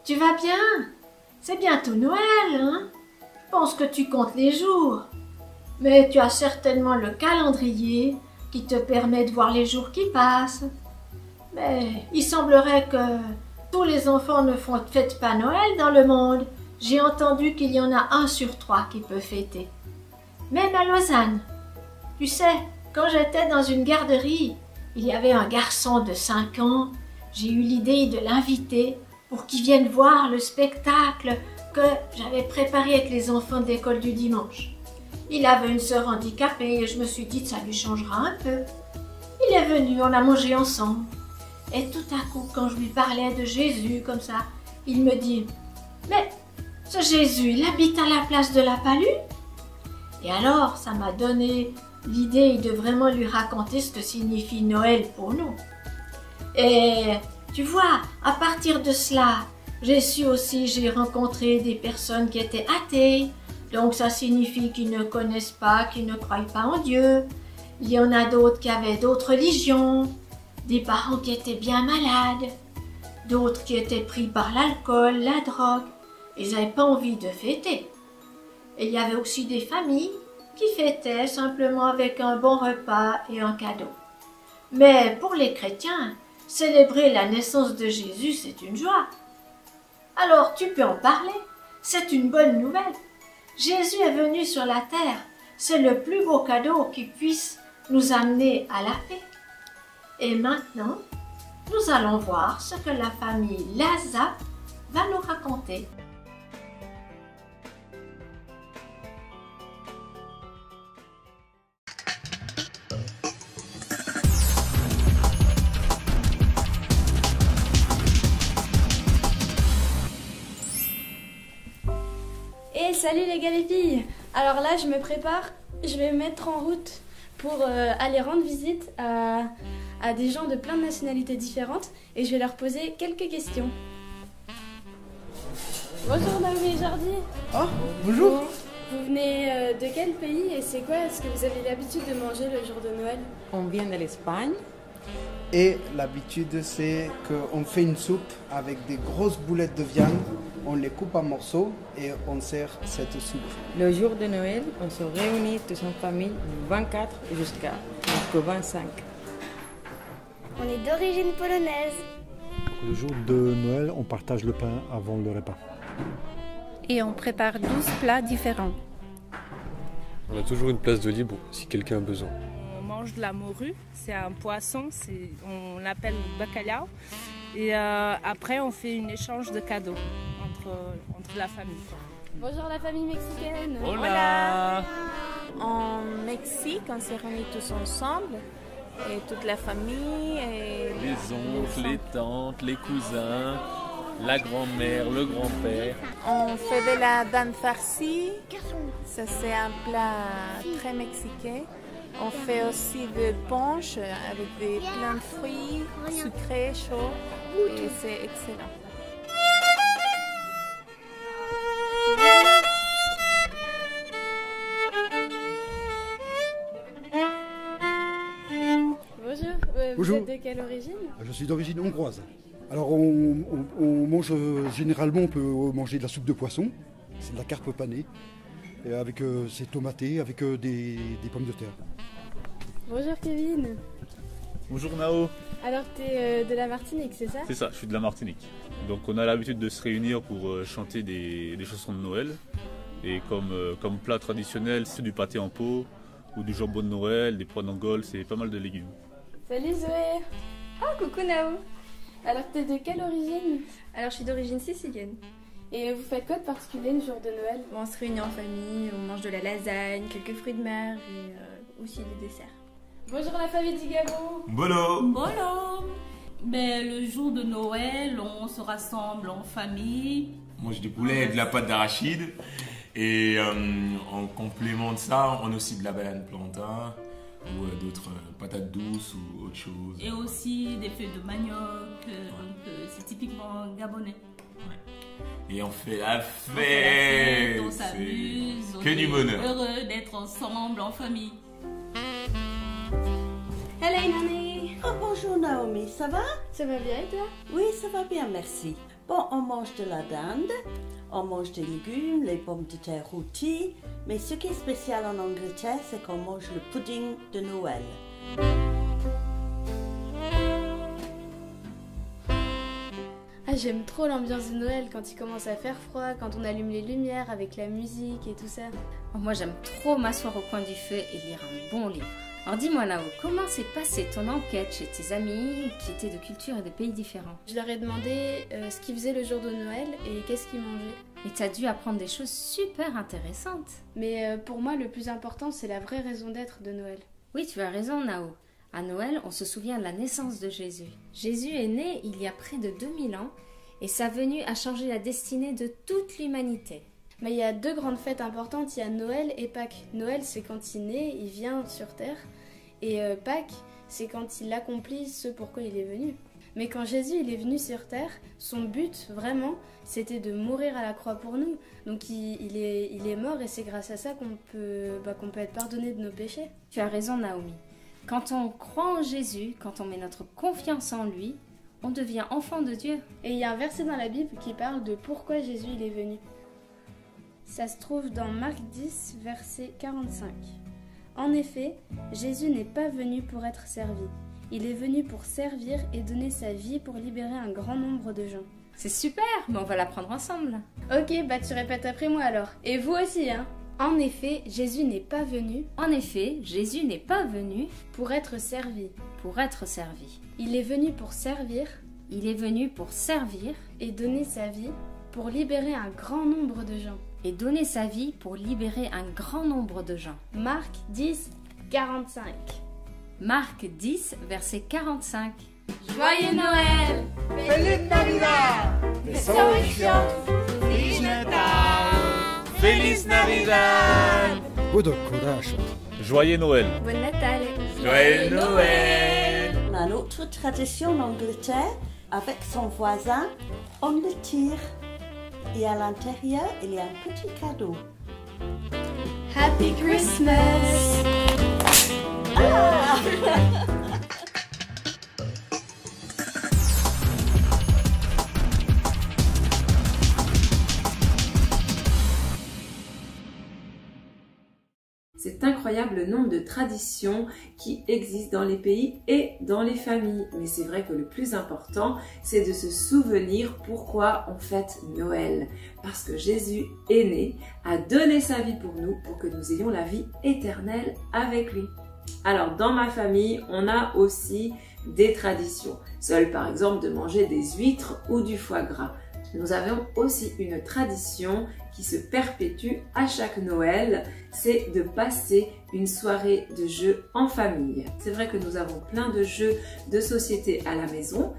Tu vas bien? C'est bientôt Noël, hein? Je pense que tu comptes les jours. Mais tu as certainement le calendrier qui te permet de voir les jours qui passent. Mais il semblerait que tous les enfants ne fêtent pas Noël dans le monde. J'ai entendu qu'il y en a 1 sur 3 qui peut fêter. Même à Lausanne. Tu sais, quand j'étais dans une garderie, il y avait un garçon de 5 ans. J'ai eu l'idée de l'inviter pour qu'il vienne voir le spectacle que j'avais préparé avec les enfants de l'école du dimanche. Il avait une sœur handicapée et je me suis dit que ça lui changera un peu. Il est venu, on a mangé ensemble. Et tout à coup, quand je lui parlais de Jésus comme ça, il me dit « Mais ce Jésus, il habite à la place de la Palue ?» Et alors, ça m'a donné l'idée de vraiment lui raconter ce que signifie Noël pour nous. Et tu vois, à partir de cela, j'ai rencontré des personnes qui étaient athées. Donc ça signifie qu'ils ne connaissent pas, qu'ils ne croient pas en Dieu. Il y en a d'autres qui avaient d'autres religions, des parents qui étaient bien malades, d'autres qui étaient pris par l'alcool, la drogue. Ils n'avaient pas envie de fêter. Et il y avait aussi des familles qui fêtaient simplement avec un bon repas et un cadeau. Mais pour les chrétiens, célébrer la naissance de Jésus, c'est une joie. Alors tu peux en parler, c'est une bonne nouvelle. Jésus est venu sur la terre, c'est le plus beau cadeau qui puisse nous amener à la paix. Et maintenant, nous allons voir ce que la famille Laza va nous raconter. Et salut les gars les filles. Alors là je me prépare, je vais me mettre en route pour aller rendre visite à des gens de plein de nationalités différentes et je vais leur poser quelques questions. Bonjour Naomi et Jordi. Ah, bonjour. Vous venez de quel pays et c'est quoi ce que vous avez l'habitude de manger le jour de Noël? On vient de l'Espagne. Et l'habitude, c'est qu'on fait une soupe avec des grosses boulettes de viande. On les coupe en morceaux et on sert cette soupe. Le jour de Noël, on se réunit tous en famille du 24 jusqu'au 25. On est d'origine polonaise. Le jour de Noël, on partage le pain avant le repas. Et on prépare 12 plats différents. On a toujours une place de libre si quelqu'un a besoin. On mange de la morue, c'est un poisson, on l'appelle bacalhau. Et après, on fait un échange de cadeaux entre la famille. Bonjour la famille mexicaine. Hola. En Mexique, on se réunit tous ensemble, et toute la famille. Et les oncles, les tantes, les cousins, la grand-mère, le grand-père. On fait de la dinde farcie, ça c'est un plat très mexicain. On fait aussi des punch avec plein de fruits sucrés, chauds, et c'est excellent. Bonjour, Bonjour. Vous êtes de quelle origine? Je suis d'origine hongroise. Alors on mange généralement, on peut manger de la soupe de poisson, c'est de la carpe panée, et avec c'est tomaté, avec des pommes de terre. Bonjour Kevin. Bonjour Nao. Alors tu es de la Martinique, c'est ça? C'est ça, je suis de la Martinique. Donc on a l'habitude de se réunir pour chanter des chansons de Noël. Et comme plat traditionnel, c'est du pâté en pot, ou du jambon de Noël, des pois d'Angole, c'est pas mal de légumes. Salut Zoé. Oh, coucou Nao. Alors tu es de quelle origine? Alors je suis d'origine sicilienne. Et vous faites quoi de particulier le jour de Noël? Bon, on se réunit en famille, on mange de la lasagne, quelques fruits de mer et aussi des desserts. Bonjour la famille Digabo. Bolo. Bolo. Ben, le jour de Noël, on se rassemble en famille. On mange du poulet et de la pâte d'arachide. Et en complément de ça, on a aussi de la banane plantain ou d'autres patates douces ou autre chose. Et aussi des feuilles de manioc, donc c'est typiquement gabonais. Ouais. Et on fait la fête, on s'amuse, que du bonheur. Heureux d'être ensemble en famille. Hello Nani. Oh, bonjour Naomi, ça va? Ça va bien et toi? Oui, ça va bien, merci. Bon, on mange de la dinde, on mange des légumes, les pommes de terre rôties, mais ce qui est spécial en Angleterre, c'est qu'on mange le pudding de Noël. Ah, j'aime trop l'ambiance de Noël quand il commence à faire froid, quand on allume les lumières avec la musique et tout ça. Moi, j'aime trop m'asseoir au coin du feu et lire un bon livre. Alors dis-moi Nao, comment s'est passée ton enquête chez tes amis qui étaient de cultures et de pays différents? Je leur ai demandé ce qu'ils faisaient le jour de Noël et qu'est-ce qu'ils mangeaient. Et t'as dû apprendre des choses super intéressantes. Mais pour moi, le plus important, c'est la vraie raison d'être de Noël. Oui, tu as raison Nao. À Noël, on se souvient de la naissance de Jésus. Jésus est né il y a près de 2000 ans et sa venue a changé la destinée de toute l'humanité. Mais il y a deux grandes fêtes importantes, il y a Noël et Pâques. Noël, c'est quand il naît, il vient sur Terre. Et Pâques, c'est quand il accomplit ce pourquoi il est venu. Mais quand Jésus il est venu sur Terre, son but, vraiment, c'était de mourir à la croix pour nous. Donc il est mort et c'est grâce à ça qu'on peut être pardonné de nos péchés. Tu as raison Naomi. Quand on croit en Jésus, quand on met notre confiance en lui, on devient enfant de Dieu. Et il y a un verset dans la Bible qui parle de pourquoi Jésus il est venu. Ça se trouve dans Marc 10, verset 45. En effet, Jésus n'est pas venu pour être servi. Il est venu pour servir et donner sa vie pour libérer un grand nombre de gens. C'est super, mais on va l'apprendre ensemble. Ok, tu répètes après moi alors. Et vous aussi, hein. En effet, Jésus n'est pas venu. En effet, Jésus n'est pas venu pour être servi. Pour être servi. Il est venu pour servir. Il est venu pour servir et donner sa vie pour libérer un grand nombre de gens. Et donner sa vie pour libérer un grand nombre de gens. Marc 10, 45. Marc 10, verset 45. Joyeux Noël! Feliz Navidad! Feliz Natal! Feliz Navidad! Joyeux Noël! Bon Natal! Joyeux Noël! On a une autre tradition en Angleterre. Avec son voisin, on le tire. Et à l'intérieur, il y a un petit cadeau. Happy Christmas! Ah! C'est incroyable le nombre de traditions qui existent dans les pays et dans les familles. Mais c'est vrai que le plus important, c'est de se souvenir pourquoi on fête Noël. Parce que Jésus est né, a donné sa vie pour nous, pour que nous ayons la vie éternelle avec lui. Alors dans ma famille, on a aussi des traditions. Seul par exemple de manger des huîtres ou du foie gras. Nous avons aussi une tradition qui se perpétue à chaque Noël, c'est de passer une soirée de jeux en famille. C'est vrai que nous avons plein de jeux de société à la maison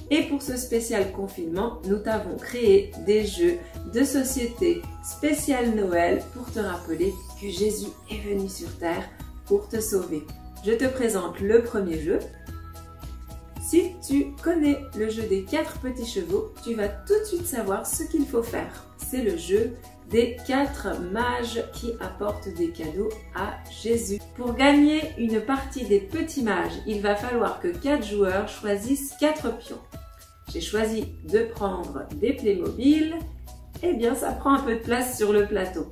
et pour ce spécial confinement, nous t'avons créé des jeux de société spécial Noël pour te rappeler que Jésus est venu sur terre pour te sauver. Je te présente le premier jeu. Si tu connais le jeu des 4 petits chevaux, tu vas tout de suite savoir ce qu'il faut faire. C'est le jeu des 4 mages qui apportent des cadeaux à Jésus. Pour gagner une partie des petits mages, il va falloir que 4 joueurs choisissent 4 pions. J'ai choisi de prendre des Playmobil. Eh bien, ça prend un peu de place sur le plateau.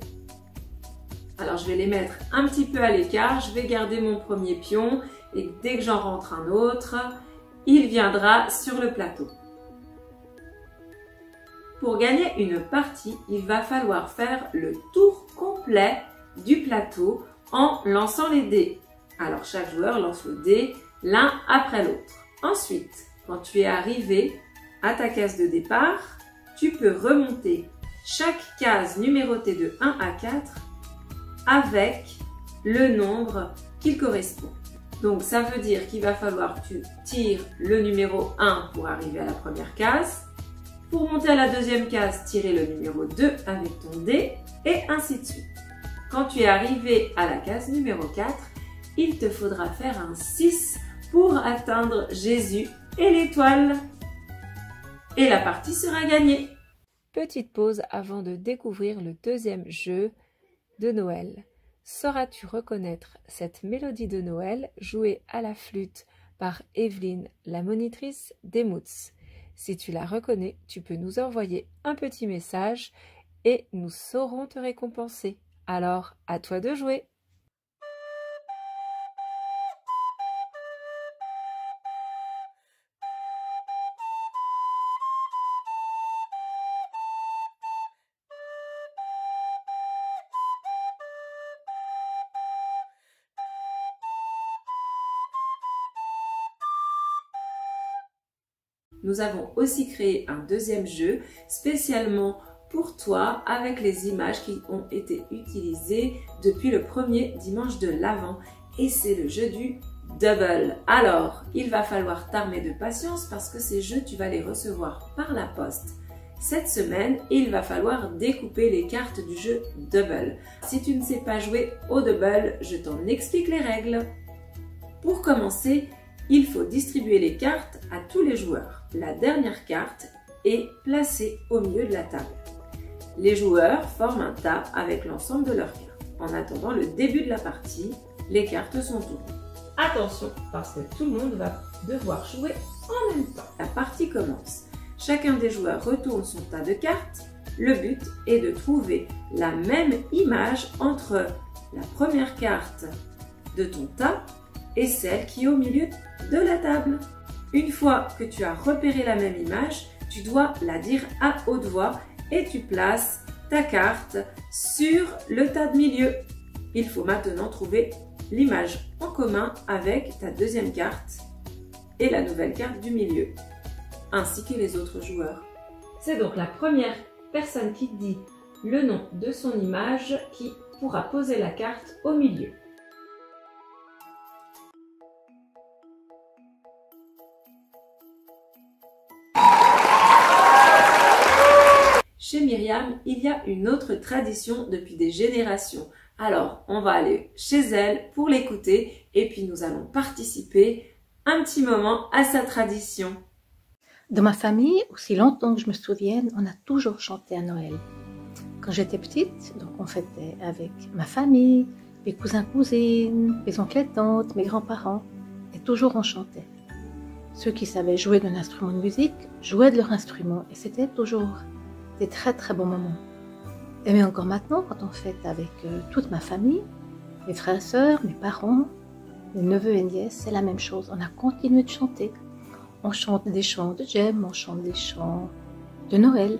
Alors, je vais les mettre un petit peu à l'écart. Je vais garder mon premier pion et dès que j'en rentre un autre, il viendra sur le plateau. Pour gagner une partie, il va falloir faire le tour complet du plateau en lançant les dés. Alors chaque joueur lance le dé l'un après l'autre. Ensuite, quand tu es arrivé à ta case de départ, tu peux remonter chaque case numérotée de 1 à 4 avec le nombre qu'il correspond. Donc ça veut dire qu'il va falloir que tu tires le numéro 1 pour arriver à la première case. Pour monter à la deuxième case, tirer le numéro 2 avec ton dé et ainsi de suite. Quand tu es arrivé à la case numéro 4, il te faudra faire un 6 pour atteindre Jésus et l'étoile. Et la partie sera gagnée. Petite pause avant de découvrir le deuxième jeu de Noël. Sauras-tu reconnaître cette mélodie de Noël jouée à la flûte par Evelyne, la monitrice des Moots? Si tu la reconnais, tu peux nous envoyer un petit message et nous saurons te récompenser. Alors, à toi de jouer! Nous avons aussi créé un deuxième jeu spécialement pour toi avec les images qui ont été utilisées depuis le premier dimanche de l'Avent et c'est le jeu du double. Alors, il va falloir t'armer de patience parce que ces jeux, tu vas les recevoir par la poste. Cette semaine, il va falloir découper les cartes du jeu double. Si tu ne sais pas jouer au double, je t'en explique les règles. Pour commencer, il faut distribuer les cartes à tous les joueurs. La dernière carte est placée au milieu de la table. Les joueurs forment un tas avec l'ensemble de leurs cartes. En attendant le début de la partie, les cartes sont tournées. Attention, parce que tout le monde va devoir jouer en même temps. La partie commence. Chacun des joueurs retourne son tas de cartes. Le but est de trouver la même image entre la première carte de ton tas et celle qui est au milieu de la table. Une fois que tu as repéré la même image, tu dois la dire à haute voix et tu places ta carte sur le tas de milieu. Il faut maintenant trouver l'image en commun avec ta deuxième carte et la nouvelle carte du milieu, ainsi que les autres joueurs. C'est donc la première personne qui dit le nom de son image qui pourra poser la carte au milieu. Chez Myriam, il y a une autre tradition depuis des générations. Alors, on va aller chez elle pour l'écouter et puis nous allons participer un petit moment à sa tradition. Dans ma famille, aussi longtemps que je me souvienne, on a toujours chanté à Noël. Quand j'étais petite, donc on fêtait avec ma famille, mes cousins, cousines, mes oncles et tantes, mes grands-parents, et toujours on chantait. Ceux qui savaient jouer d'un instrument de musique jouaient de leur instrument et c'était toujours des très très bons moments. Et mais encore maintenant, quand on fête avec toute ma famille, mes frères et sœurs, mes parents, mes neveux et nièces, c'est la même chose. On a continué de chanter. On chante des chants de Jem, on chante des chants de Noël.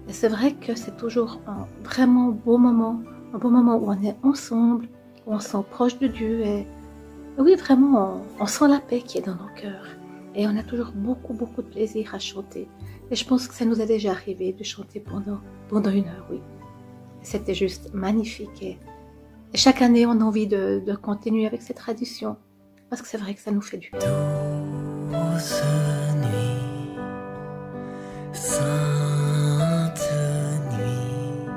Et c'est vrai que c'est toujours un vraiment beau moment, un beau moment où on est ensemble, où on se sent proche de Dieu. Et oui, vraiment, on sent la paix qui est dans nos cœurs. Et on a toujours beaucoup de plaisir à chanter. Et je pense que ça nous est déjà arrivé de chanter pendant 1 heure, oui. C'était juste magnifique. Et chaque année, on a envie de continuer avec cette tradition. Parce que c'est vrai que ça nous fait du bien. Douce nuit, sainte nuit,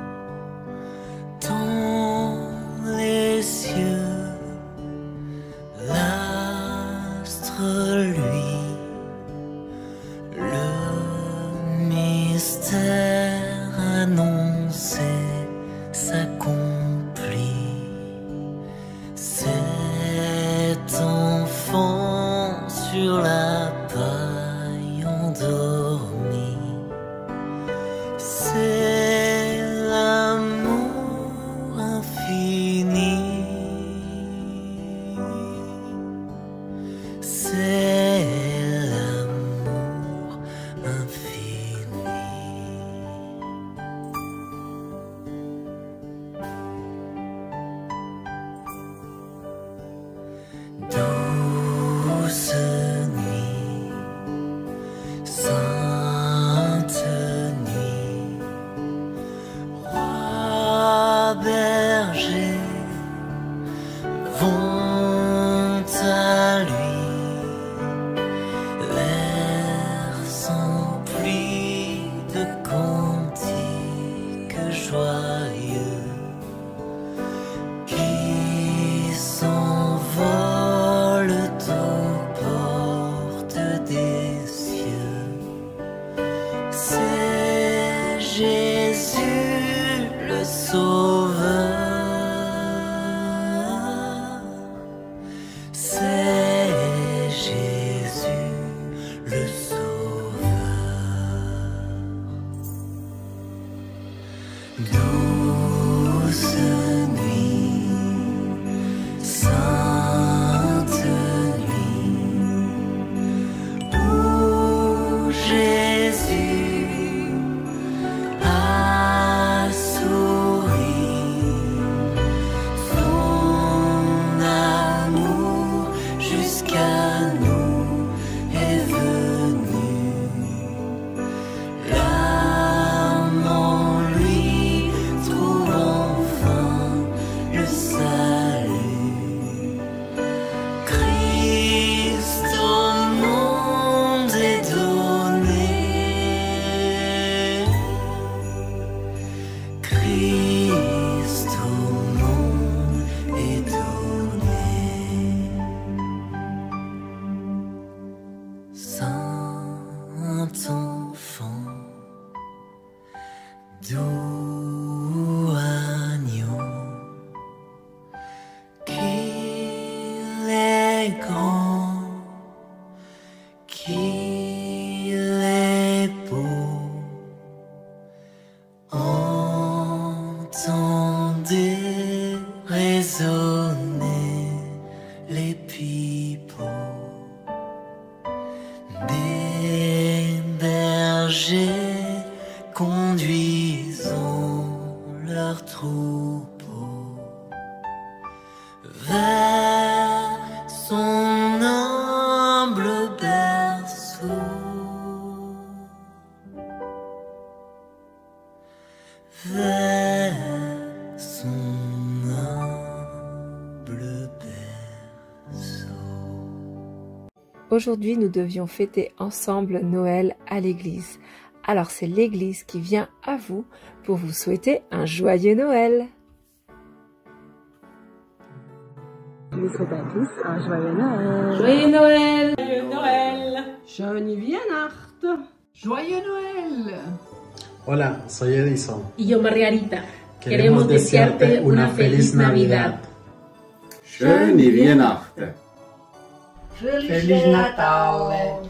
dans les cieux, l'astre lui, le mystère annoncé s'accomplit. Cet enfant sur la paille endormie, c'est l'amour infini, c'est l'amour infini. Douce nuit, sainte nuit, roi berger, vont à lui, l'air s'emplit de cantiques joyeux qui s'envolent aux portes des cieux. C'est Jésus le Sauveur, c'est Jésus le Sauveur. Saint-Enfant, doux agneau, qu'il est grand, qu'il est beau, entendez résonner les pipeaux. Des bergers conduisant leurs troupeaux vers son humble berceau, vers son humble berceau. Aujourd'hui, nous devions fêter ensemble Noël à l'église. Alors c'est l'église qui vient à vous pour vous souhaiter un joyeux Noël. Je vous souhaite à tous un joyeux Noël. Joyeux Noël. Joyeux Noël. Schöne Weihnacht. Joyeux Noël. Hola, soy Edison. Y yo Margarita. Queremos desearte una feliz Navidad. Schöne Weihnacht. Feliz Natal.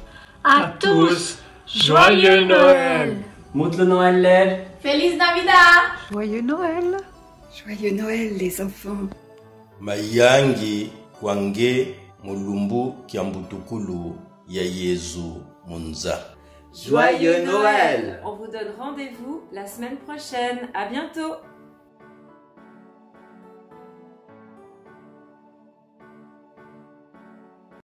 À tous, joyeux Noël. Mutlu Noël. Feliz Navidad. Joyeux Noël. Joyeux Noël les enfants. Mayangi wange mulumbu kiambutukulu ya Yezu munza. Joyeux Noël. On vous donne rendez-vous la semaine prochaine. À bientôt.